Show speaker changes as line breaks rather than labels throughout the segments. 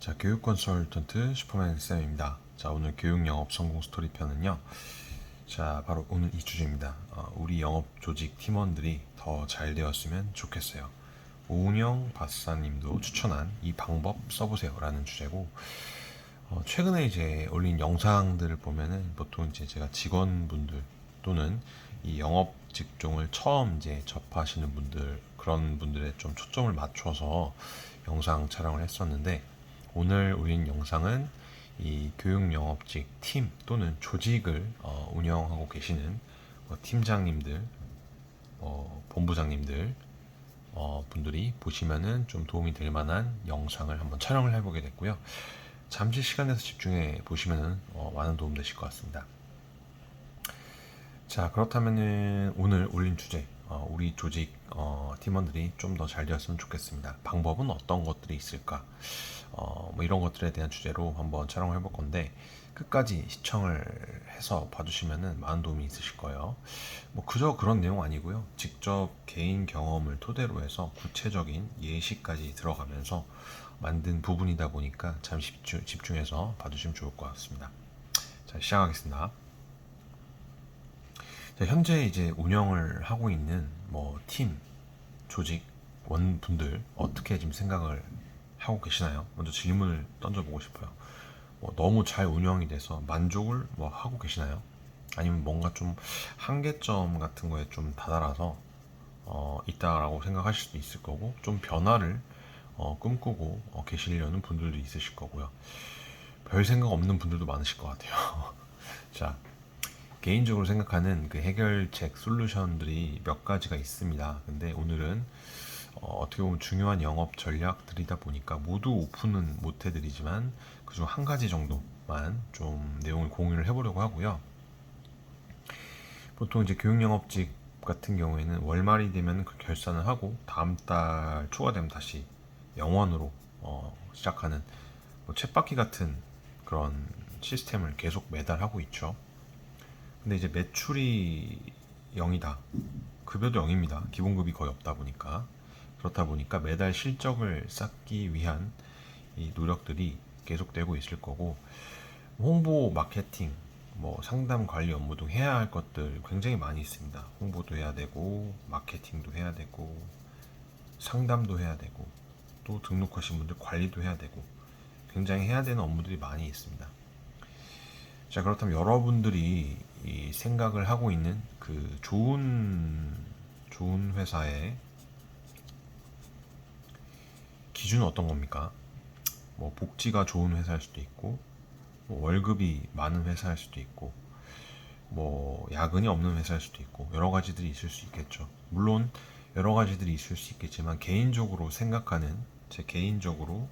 자, 교육 컨설턴트 슈퍼맨 쌤입니다. 자, 오늘 교육 영업 성공 스토리 편은요. 자, 바로 오늘 이 주제입니다. 우리 영업 조직 팀원들이 더 잘 되었으면 좋겠어요. 오은영 박사님도 추천한 이 방법 써보세요라는 주제고, 최근에 이제 올린 영상들을 보면은 보통 이제 제가 직원분들 또는 이 영업 직종을 처음 이제 접하시는 분들, 그런 분들에 좀 초점을 맞춰서 영상 촬영을 했었는데, 오늘 올린 영상은 이 교육 영업직 팀 또는 조직을 운영하고 계시는 팀장님들, 본부장님들 분들이 보시면은 좀 도움이 될 만한 영상을 한번 촬영을 해보게 됐고요. 잠시 시간 내서 집중해 보시면은 많은 도움 되실 것 같습니다. 자, 그렇다면은 오늘 올린 주제, 우리 조직 팀원들이 좀 더 잘 되었으면 좋겠습니다. 방법은 어떤 것들이 있을까? 뭐 이런 것들에 대한 주제로 한번 촬영을 해볼 건데, 끝까지 시청을 해서 봐주시면은 많은 도움이 있으실 거예요. 뭐 그저 그런 내용 아니고요. 직접 개인 경험을 토대로 해서 구체적인 예시까지 들어가면서 만든 부분이다 보니까 잠시 집중해서 봐주시면 좋을 것 같습니다. 자, 시작하겠습니다. 자, 현재 이제 운영을 하고 있는 뭐 팀, 조직, 원분들 어떻게 지금 생각을 하고 계시나요? 먼저 질문을 던져보고 싶어요. 뭐 너무 잘 운영이 돼서 만족을 뭐 하고 계시나요? 아니면 뭔가 좀 한계점 같은 거에 좀 다다라서 있다라고 생각하실 수도 있을 거고, 좀 변화를 꿈꾸고 계시려는 분들도 있으실 거고요. 별 생각 없는 분들도 많으실 것 같아요. 자, 개인적으로 생각하는 그 해결책 솔루션들이 몇 가지가 있습니다. 근데 오늘은 어떻게 보면 중요한 영업 전략들이다 보니까 모두 오픈은 못 해드리지만 그중 한 가지 정도만 좀 내용을 공유를 해보려고 하고요. 보통 이제 교육 영업직 같은 경우에는 월말이 되면 그 결산을 하고 다음 달 초가 되면 다시 영원으로 시작하는 뭐 쳇바퀴 같은 그런 시스템을 계속 매달 하고 있죠. 근데 이제 매출이 0이다. 급여도 0입니다. 기본급이 거의 없다 보니까. 그렇다 보니까 매달 실적을 쌓기 위한 이 노력들이 계속되고 있을 거고, 홍보, 마케팅, 뭐 상담 관리 업무 등 해야 할 것들 굉장히 많이 있습니다. 홍보도 해야 되고, 마케팅도 해야 되고, 상담도 해야 되고, 또 등록하신 분들 관리도 해야 되고, 굉장히 해야 되는 업무들이 많이 있습니다. 자, 그렇다면 여러분들이 이 생각을 하고 있는 그 좋은 회사의 기준은 어떤 겁니까? 뭐 복지가 좋은 회사일 수도 있고, 뭐 월급이 많은 회사일 수도 있고, 뭐 야근이 없는 회사일 수도 있고, 여러 가지들이 있을 수 있겠죠. 물론 여러 가지들이 있을 수 있겠지만 제 개인적으로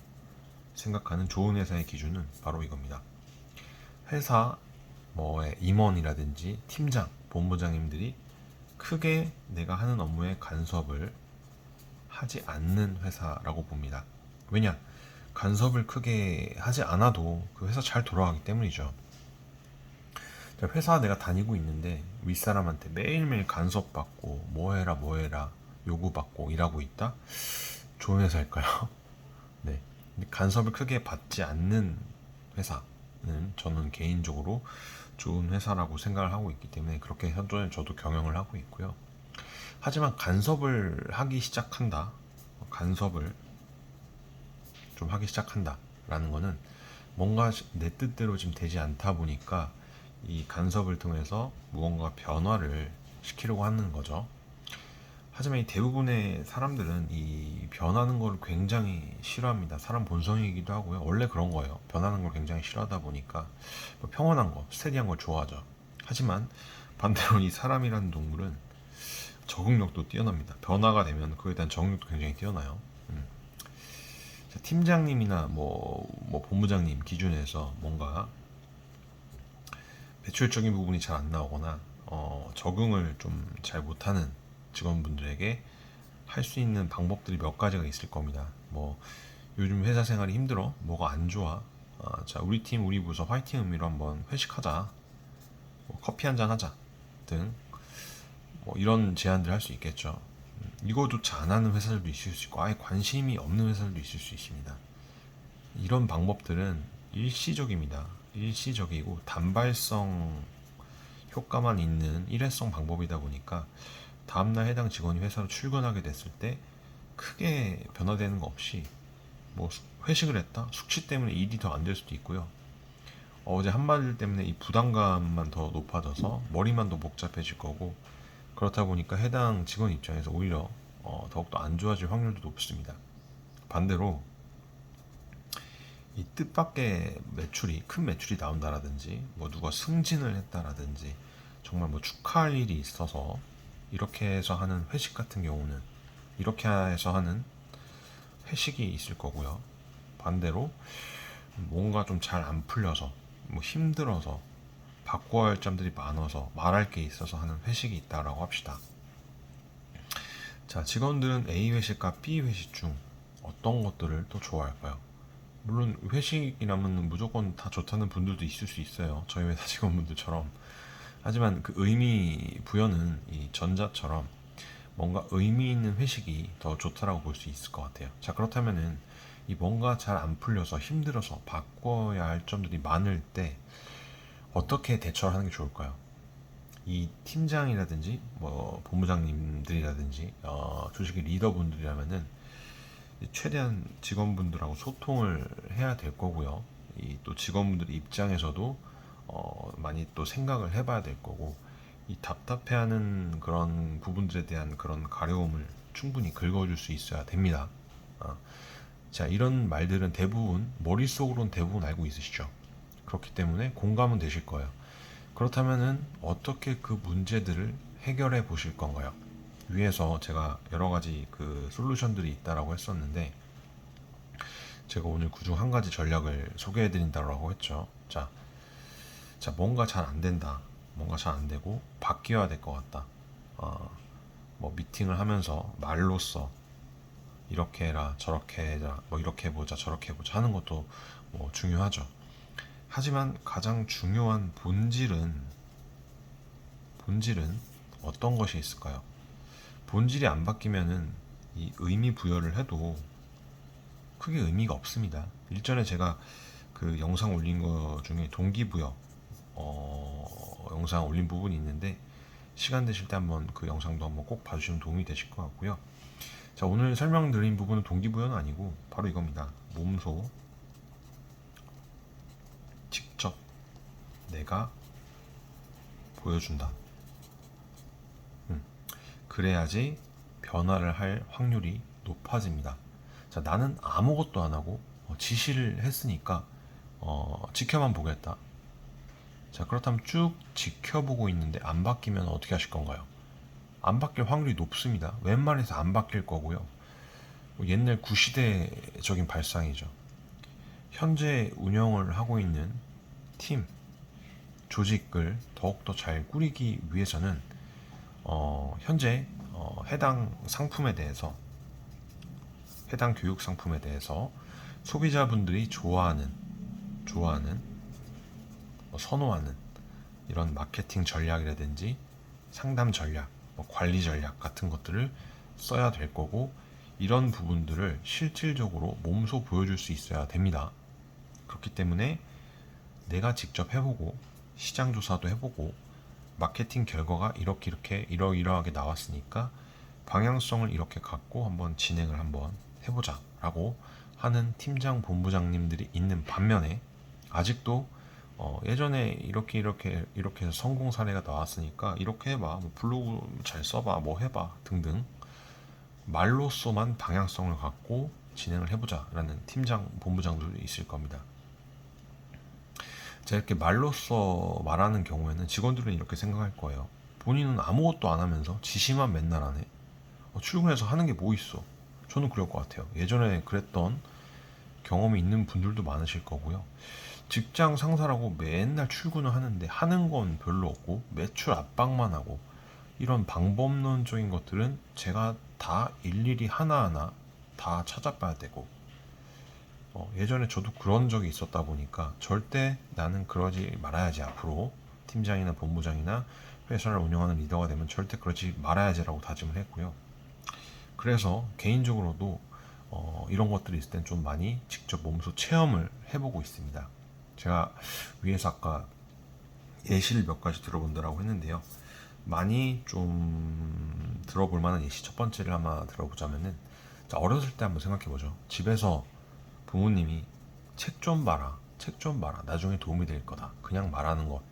생각하는 좋은 회사의 기준은 바로 이겁니다. 회사 뭐의 임원이라든지 팀장, 본부장님들이 크게 내가 하는 업무에 간섭을 하지 않는 회사라고 봅니다. 왜냐? 간섭을 크게 하지 않아도 그 회사 잘 돌아가기 때문이죠. 회사 내가 다니고 있는데 윗사람한테 매일매일 간섭받고 뭐 해라 뭐 해라 요구받고 일하고 있다? 좋은 회사일까요? 네. 근데 간섭을 크게 받지 않는 회사는 저는 개인적으로 좋은 회사라고 생각을 하고 있기 때문에 그렇게 현재 저도 경영을 하고 있고요. 하지만 간섭을 하기 시작한다. 간섭을 좀 하기 시작한다라는 거는 뭔가 내 뜻대로 지금 되지 않다 보니까 이 간섭을 통해서 무언가 변화를 시키려고 하는 거죠. 하지만 이 대부분의 사람들은 이 변하는 걸 굉장히 싫어합니다. 사람 본성이기도 하고요. 원래 그런 거예요. 변하는 걸 굉장히 싫어하다 보니까 뭐 평온한 거, 스테디한 걸 좋아하죠. 하지만 반대로 이 사람이라는 동물은 적응력도 뛰어납니다. 변화가 되면 그에 대한 적응력도 굉장히 뛰어나요. 팀장님이나 뭐 본부장님 기준에서 뭔가 매출적인 부분이 잘 안 나오거나 적응을 좀 잘 못하는 직원분들에게 할 수 있는 방법들이 몇 가지가 있을 겁니다. 뭐 요즘 회사 생활이 힘들어, 뭐가 안 좋아, 자 우리 팀 우리 부서 화이팅 의미로 한번 회식하자, 뭐 커피 한잔 하자 등 뭐 이런 제안들 할 수 있겠죠. 이거조차 안 하는 회사들도 있을 수 있고 아예 관심이 없는 회사들도 있을 수 있습니다. 이런 방법들은 일시적입니다. 일시적이고 단발성 효과만 있는 일회성 방법이다 보니까 다음날 해당 직원이 회사로 출근하게 됐을 때 크게 변화되는 거 없이 뭐 회식을 했다? 숙취 때문에 일이 더 안 될 수도 있고요. 어제 한마디 때문에 이 부담감만 더 높아져서 머리만 더 복잡해질 거고, 그렇다 보니까 해당 직원 입장에서 오히려 더욱더 안 좋아질 확률도 높습니다. 반대로 이 뜻밖의 매출이 큰 매출이 나온다라든지 뭐 누가 승진을 했다라든지 정말 뭐 축하할 일이 있어서 이렇게 해서 하는 회식 같은 경우는 이렇게 해서 하는 회식이 있을 거고요. 반대로 뭔가 좀 잘 안 풀려서 뭐 힘들어서 바꿔야 할 점들이 많아서 말할 게 있어서 하는 회식이 있다라고 합시다. 자, 직원들은 A 회식과 B 회식 중 어떤 것들을 더 좋아할까요? 물론 회식이라면 무조건 다 좋다는 분들도 있을 수 있어요. 저희 회사 직원분들처럼. 하지만 그 의미 부여는 이 전자처럼 뭔가 의미 있는 회식이 더 좋다라고 볼 수 있을 것 같아요. 자, 그렇다면은 이 뭔가 잘 안 풀려서 힘들어서 바꿔야 할 점들이 많을 때 어떻게 대처를 하는 게 좋을까요? 이 팀장이라든지 뭐 본부장님들이라든지 조직의 리더분들이라면은 최대한 직원분들하고 소통을 해야 될 거고요. 이 또 직원분들 입장에서도 많이 또 생각을 해봐야 될 거고, 이 답답해하는 그런 부분들에 대한 그런 가려움을 충분히 긁어줄 수 있어야 됩니다. 어, 자, 이런 말들은 대부분 머릿속으로는 대부분 알고 있으시죠. 그렇기 때문에 공감은 되실 거예요. 그렇다면은 어떻게 그 문제들을 해결해 보실 건가요? 위에서 제가 여러 가지 그 솔루션들이 있다라고 했었는데, 제가 오늘 그중 한 가지 전략을 소개해 드린다고 했죠. 자, 뭔가 잘 안 된다. 뭔가 잘 안 되고 바뀌어야 될 것 같다. 뭐 미팅을 하면서 말로써 이렇게 해라, 저렇게 해라, 뭐 이렇게 해보자, 저렇게 해보자 하는 것도 뭐 중요하죠. 하지만 가장 중요한 본질은 어떤 것이 있을까요? 본질이 안 바뀌면은 이 의미 부여를 해도 크게 의미가 없습니다. 일전에 제가 그 영상 올린 거 중에 동기부여 영상 올린 부분이 있는데, 시간 되실 때 한번 그 영상도 한번 꼭 봐주시면 도움이 되실 것 같고요. 자, 오늘 설명드린 부분은 동기부여는 아니고 바로 이겁니다. 몸소 직접 내가 보여준다. 그래야지 변화를 할 확률이 높아집니다. 자, 나는 아무것도 안 하고 지시를 했으니까 지켜만 보겠다. 자, 그렇다면 쭉 지켜보고 있는데 안 바뀌면 어떻게 하실 건가요? 안 바뀔 확률이 높습니다. 웬만해서 안 바뀔 거고요. 옛날 구시대적인 발상이죠. 현재 운영을 하고 있는 팀, 조직을 더욱더 잘 꾸리기 위해서는 현재 해당 상품에 대해서, 해당 교육 상품에 대해서 소비자분들이 좋아하는, 선호하는 이런 마케팅 전략이라든지 상담 전략, 뭐 관리 전략 같은 것들을 써야 될 거고, 이런 부분들을 실질적으로 몸소 보여줄 수 있어야 됩니다. 그렇기 때문에 내가 직접 해보고 시장 조사도 해보고 마케팅 결과가 이렇게 이러이러하게 나왔으니까 방향성을 이렇게 갖고 한번 진행을 한번 해보자 라고 하는 팀장 본부장님들이 있는 반면에, 아직도 예전에 이렇게 해서 성공 사례가 나왔으니까 이렇게 해봐, 뭐 블로그 잘 써봐, 뭐 해봐 등등 말로써만 방향성을 갖고 진행을 해보자 라는 팀장 본부장들도 있을 겁니다. 제가 이렇게 말로써 말하는 경우에는 직원들은 이렇게 생각할 거예요. 본인은 아무것도 안 하면서 지시만 맨날 하네. 출근해서 하는 게 뭐 있어? 저는 그럴 것 같아요. 예전에 그랬던 경험이 있는 분들도 많으실 거고요. 직장 상사라고 맨날 출근을 하는데 하는 건 별로 없고 매출 압박만 하고, 이런 방법론적인 것들은 제가 다 일일이 하나하나 다 찾아봐야 되고, 예전에 저도 그런 적이 있었다 보니까 절대 나는 그러지 말아야지, 앞으로 팀장이나 본부장이나 회사를 운영하는 리더가 되면 절대 그러지 말아야지라고 다짐을 했고요. 그래서 개인적으로도 이런 것들이 있을 땐 좀 많이 직접 몸소 체험을 해보고 있습니다. 제가 위에서 아까 예시를 몇 가지 들어본다라고 했는데요. 많이 좀 들어볼 만한 예시 첫 번째를 아마 들어보자면은, 자, 어렸을 때 한번 생각해보죠. 집에서 부모님이 책 좀 봐라, 책 좀 봐라, 나중에 도움이 될 거다, 그냥 말하는 것,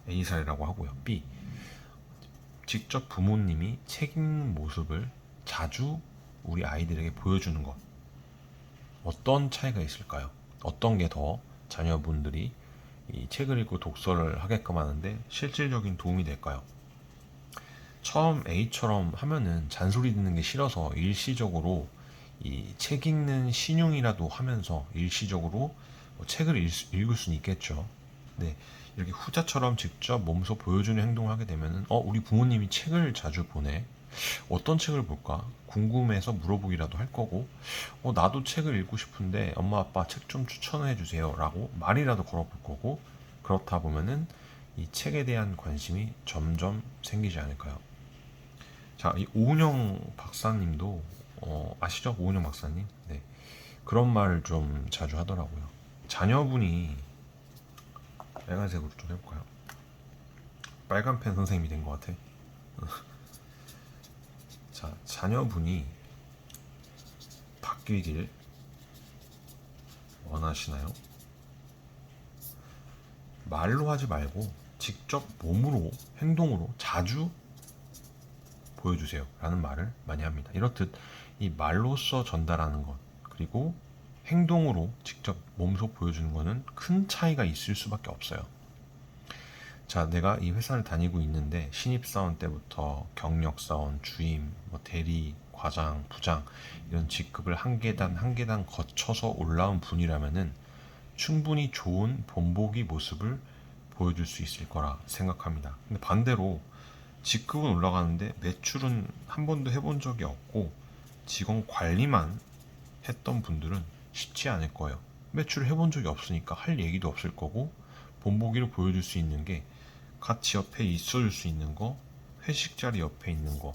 A 사례라고 하고요. B, 직접 부모님이 책 읽는 모습을 자주 우리 아이들에게 보여주는 것. 어떤 차이가 있을까요? 어떤 게 더 자녀분들이 이 책을 읽고 독서를 하게끔 하는데 실질적인 도움이 될까요? 처음 A처럼 하면은 잔소리 듣는 게 싫어서 일시적으로 이 책 읽는 신용이라도 하면서 일시적으로 뭐 책을 읽을 수는 있겠죠. 네, 이렇게 후자처럼 직접 몸소 보여주는 행동을 하게 되면은 우리 부모님이 책을 자주 보네. 어떤 책을 볼까? 궁금해서 물어보기라도 할 거고, 나도 책을 읽고 싶은데 엄마 아빠 책 좀 추천해 주세요 라고 말이라도 걸어볼 거고, 그렇다 보면은 이 책에 대한 관심이 점점 생기지 않을까요? 자, 이 오은영 박사님도 아시죠? 오은영 박사님? 네. 그런 말을 좀 자주 하더라고요. 자녀분이 빨간색으로 좀 해볼까요? 빨간 펜 선생님이 된 것 같아. 자, 자녀분이 바뀌길 원하시나요? 말로 하지 말고 직접 몸으로, 행동으로 자주 보여주세요 라는 말을 많이 합니다. 이렇듯 이 말로써 전달하는 것, 그리고 행동으로 직접 몸소 보여주는 것은 큰 차이가 있을 수밖에 없어요. 자, 내가 이 회사를 다니고 있는데 신입사원 때부터 경력사원, 주임, 뭐 대리, 과장, 부장 이런 직급을 한 계단 한 계단 거쳐서 올라온 분이라면은 충분히 좋은 본보기 모습을 보여줄 수 있을 거라 생각합니다. 근데 반대로 직급은 올라가는데 매출은 한 번도 해본 적이 없고 직원 관리만 했던 분들은 쉽지 않을 거예요. 매출을 해본 적이 없으니까 할 얘기도 없을 거고, 본보기를 보여줄 수 있는 게 같이 옆에 있어줄 수 있는 거, 회식 자리 옆에 있는 거,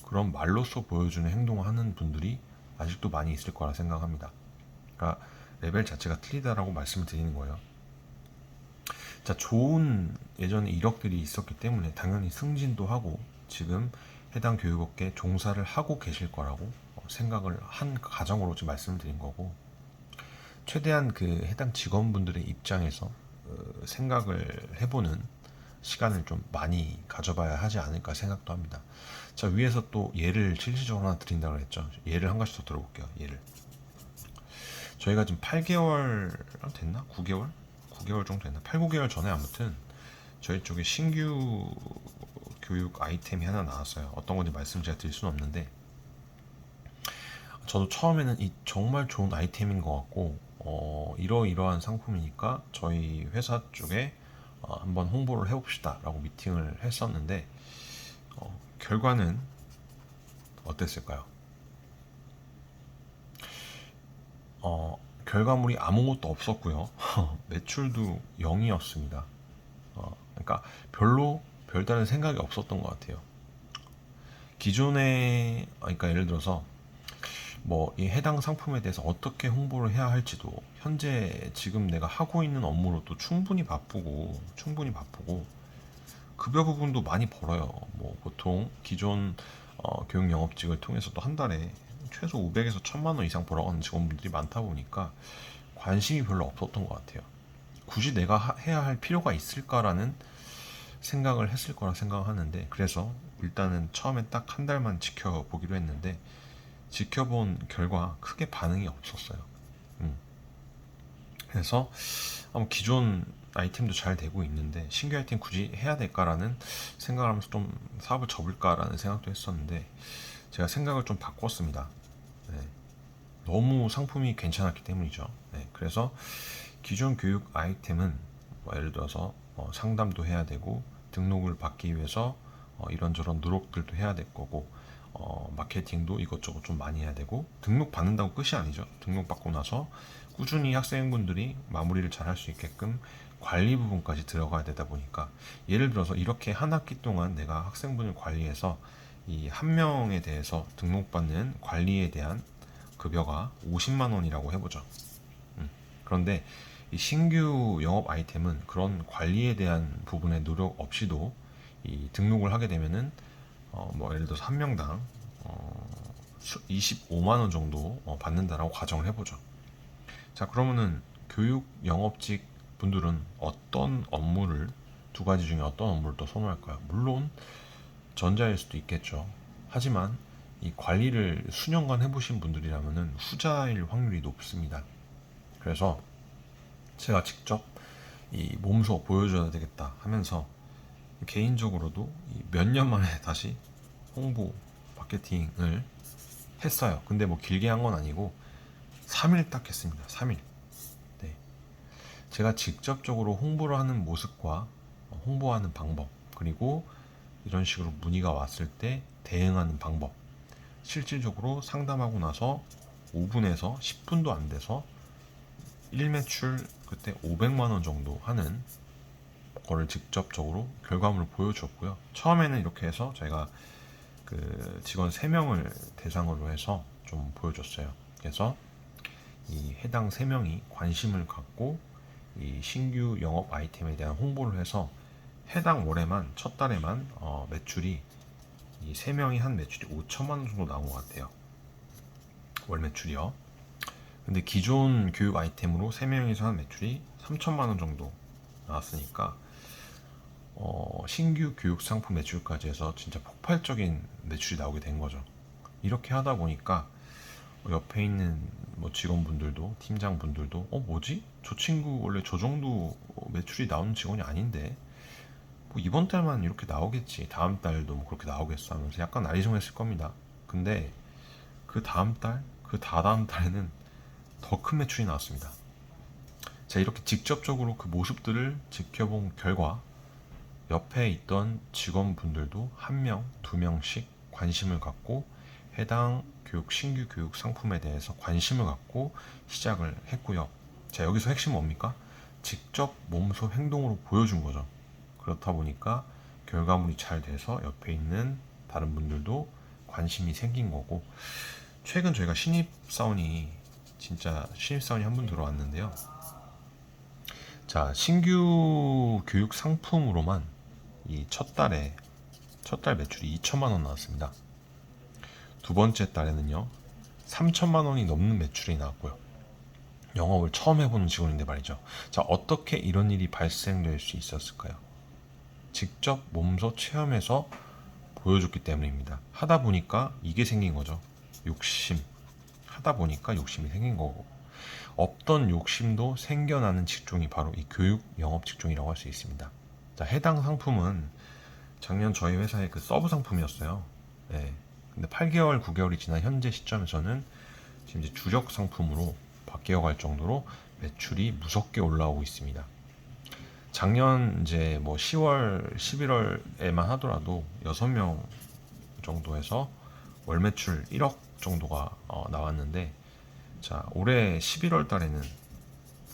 그런 말로써 보여주는 행동을 하는 분들이 아직도 많이 있을 거라 생각합니다. 그러니까 레벨 자체가 틀리다라고 말씀을 드리는 거예요. 자, 좋은 예전에 이력들이 있었기 때문에 당연히 승진도 하고 지금 해당 교육업계에 종사를 하고 계실 거라고 생각을 한 가정으로 지금 말씀을 드린 거고, 최대한 그 해당 직원분들의 입장에서 생각을 해보는 시간을 좀 많이 가져봐야 하지 않을까 생각도 합니다. 자, 위에서 또 예를 실질적으로 하나 드린다고 했죠. 예를 한 가지 더 들어볼게요. 예를. 저희가 지금 8개월 됐나? 9개월? 9개월 정도 됐나? 8, 9개월 전에 아무튼 저희 쪽에 신규 교육 아이템이 하나 나왔어요. 어떤 건지 말씀 제가 드릴 수는 없는데, 저도 처음에는 이 정말 좋은 아이템인 것 같고 이러이러한 상품이니까 저희 회사 쪽에 한번 홍보를 해봅시다 라고 미팅을 했었는데, 결과는 어땠을까요? 결과물이 아무것도 없었고요. 매출도 0이었습니다. 그러니까 별로 별다른 생각이 없었던 것 같아요. 기존에, 그러니까 예를 들어서 뭐 이 해당 상품에 대해서 어떻게 홍보를 해야 할지도 현재 지금 내가 하고 있는 업무로도 충분히 바쁘고 급여 부분도 많이 벌어요. 뭐 보통 기존 교육 영업직을 통해서도 한 달에 최소 500에서 1000만 원 이상 벌어가는 직원분들이 많다 보니까 관심이 별로 없었던 것 같아요. 굳이 내가 해야 할 필요가 있을까라는 생각을 했을 거라 생각하는데, 그래서 일단은 처음에 딱 한 달만 지켜보기로 했는데 지켜본 결과 크게 반응이 없었어요. 그래서 기존 아이템도 잘 되고 있는데 신규 아이템 굳이 해야 될까라는 생각을 하면서 좀 사업을 접을까라는 생각도 했었는데, 제가 생각을 좀 바꿨습니다. 네. 너무 상품이 괜찮았기 때문이죠. 네. 그래서 기존 교육 아이템은 뭐 예를 들어서 상담도 해야 되고 등록을 받기 위해서 이런저런 노력들도 해야 될 거고, 마케팅도 이것저것 좀 많이 해야 되고, 등록 받는다고 끝이 아니죠. 등록 받고 나서 꾸준히 학생분들이 마무리를 잘 할 수 있게끔 관리 부분까지 들어가야 되다 보니까, 예를 들어서 이렇게 한 학기 동안 내가 학생분을 관리해서 이 한 명에 대해서 등록받는 관리에 대한 급여가 50만 원이라고 해보죠. 그런데 이 신규 영업 아이템은 그런 관리에 대한 부분의 노력 없이도 이 등록을 하게 되면은 뭐 예를 들어서 한 명당 25만 원 정도 받는다라고 가정을 해보죠. 자, 그러면은 교육 영업직 분들은 어떤 업무를, 두 가지 중에 어떤 업무를 더 선호할까요? 물론 전자일 수도 있겠죠. 하지만 이 관리를 수년간 해보신 분들이라면은 후자일 확률이 높습니다. 그래서 제가 직접 이 몸소 보여줘야 되겠다 하면서 개인적으로도 몇 년 만에 다시 홍보 마케팅을 했어요. 근데 뭐 길게 한 건 아니고 3일 딱 했습니다. 3일. 네. 제가 직접적으로 홍보를 하는 모습과 홍보하는 방법, 그리고 이런 식으로 문의가 왔을 때 대응하는 방법, 실질적으로 상담하고 나서 5분에서 10분도 안 돼서 1매출 그때 500만 원 정도 하는 거를 직접적으로 결과물을 보여주었고요. 처음에는 이렇게 해서 저희가 그 직원 3명을 대상으로 해서 좀 보여줬어요. 그래서 이 해당 3명이 관심을 갖고 이 신규 영업 아이템에 대한 홍보를 해서 해당 월에만, 첫 달에만 매출이 이 3명이 한 매출이 5천만 원 정도 나온 것 같아요. 월 매출이요. 근데 기존 교육 아이템으로 3명이서 한 매출이 3천만 원 정도 나왔으니까 신규 교육 상품 매출까지 해서 진짜 폭발적인 매출이 나오게 된 거죠. 이렇게 하다 보니까 옆에 있는 뭐 직원분들도, 팀장분들도 뭐지? 저 친구 원래 저 정도 매출이 나오는 직원이 아닌데 뭐 이번 달만 이렇게 나오겠지, 다음 달도 뭐 그렇게 나오겠어 하면서 약간 아리송했을 겁니다. 근데 그 다음 달, 그 다다음 달에는 더 큰 매출이 나왔습니다. 제가 이렇게 직접적으로 그 모습들을 지켜본 결과 옆에 있던 직원분들도 1명, 2명씩 관심을 갖고 해당 신규 교육 상품에 대해서 관심을 갖고 시작을 했고요. 자, 여기서 핵심 뭡니까? 직접 몸소 행동으로 보여준 거죠. 그렇다 보니까 결과물이 잘 돼서 옆에 있는 다른 분들도 관심이 생긴 거고, 최근 저희가 신입사원이 한 분 들어왔는데요. 자, 신규 교육 상품으로만 이 첫 달 매출이 2천만 원 나왔습니다. 두 번째 달에는요, 3천만 원이 넘는 매출이 나왔고요. 영업을 처음 해보는 직원인데 말이죠. 자, 어떻게 이런 일이 발생될 수 있었을까요? 직접 몸소 체험해서 보여줬기 때문입니다. 하다 보니까 이게 생긴 거죠. 하다 보니까 욕심이 생긴 거고, 없던 욕심도 생겨나는 직종이 바로 이 교육 영업 직종이라고 할 수 있습니다. 자, 해당 상품은 작년 저희 회사의 그 서브 상품이었어요. 네. 근데 8개월, 9개월이 지난 현재 시점에서는 지금 이제 주력 상품으로 바뀌어 갈 정도로 매출이 무섭게 올라오고 있습니다. 작년 이제 뭐 10월, 11월에만 하더라도 6명 정도에서 월 매출 1억 정도가 나왔는데, 자, 올해 11월 달에는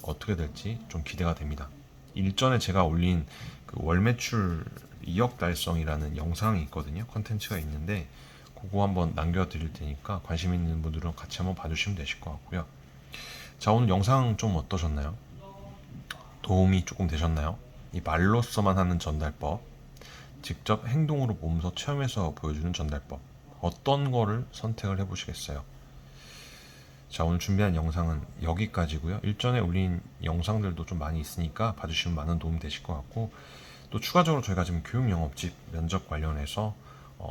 어떻게 될지 좀 기대가 됩니다. 일전에 제가 올린 그 월 매출 2억 달성이라는 영상이 있거든요. 컨텐츠가 있는데 그거 한번 남겨드릴 테니까 관심 있는 분들은 같이 한번 봐주시면 되실 것 같고요. 자, 오늘 영상 좀 어떠셨나요? 도움이 조금 되셨나요? 이 말로서만 하는 전달법, 직접 행동으로 몸소 체험해서 보여주는 전달법, 어떤 거를 선택을 해보시겠어요? 자, 오늘 준비한 영상은 여기까지고요. 일전에 올린 영상들도 좀 많이 있으니까 봐주시면 많은 도움이 되실 것 같고, 또 추가적으로 저희가 지금 교육 영업직 면접 관련해서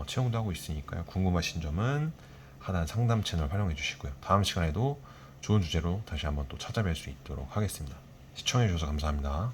채용도 하고 있으니까요. 궁금하신 점은 하단 상담 채널 활용해 주시고요. 다음 시간에도 좋은 주제로 다시 한번 또 찾아뵐 수 있도록 하겠습니다. 시청해 주셔서 감사합니다.